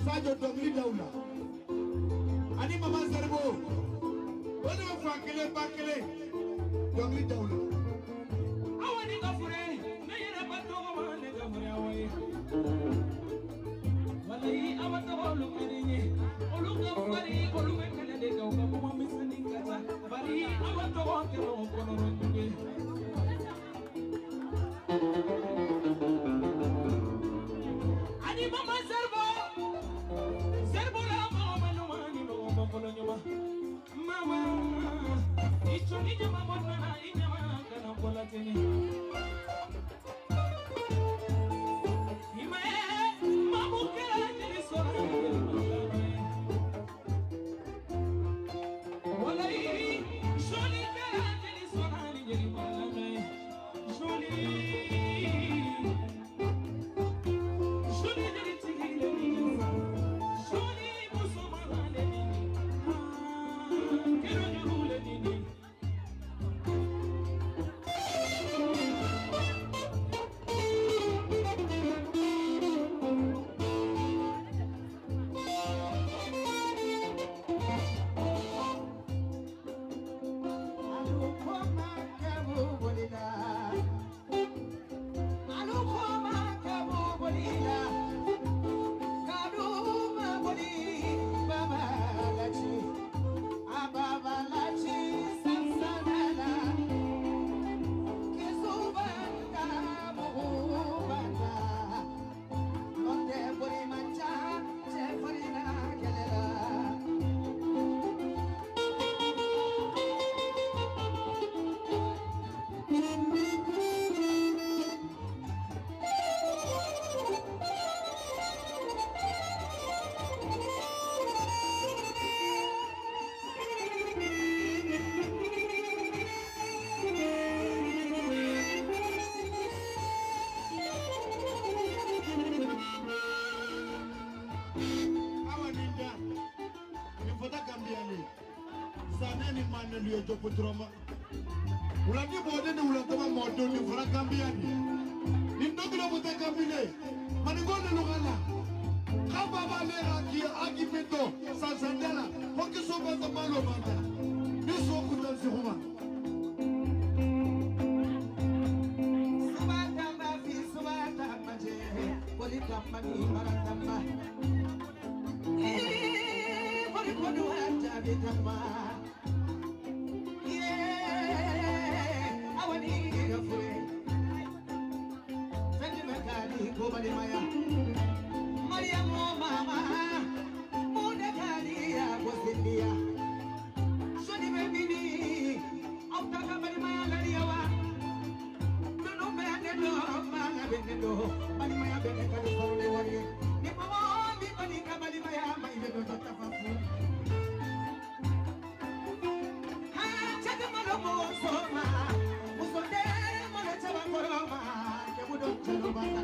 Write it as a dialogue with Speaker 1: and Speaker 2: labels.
Speaker 1: Sajo dogli daula. Ani mama Zerbo. Wale fakele bakele. Dogli daula. Awani gafure. Nayera batogo mane gafure awai. Walai awata walu kerinye. Olu gafari olu mekane de gauka kuma misani kata. Bari awata wakero kono ronduge. Ani mama Zerbo. Mama, it's only the mama in the Canapolatin. He may Mamu Kara is what I surely Kara is on
Speaker 2: Sanani manelu yo joputroma. Ulani bode ni ulatoma modo ni fura kambiani. Ni ndogilo bote kambile. Manigone lugala. Ababa lera ki agimento sanzandela hoki soba za malo banda biso kuta ziruma
Speaker 1: subata bafi subata maje polita mani marandamba poli kodu hata bitamba awani gafure fendi mekali ko bali maya Mariamo mama muda kali ya bosilia Shoni bebini Autaka bali maya laliawa Nono benendo manga benendo Bali maya benendo kali sarule wari Ni mama mi bali kabali maya mai bendo tatafafu Ha chaka malomo soma Usonde mole chaba koroma Kebudo chalo banga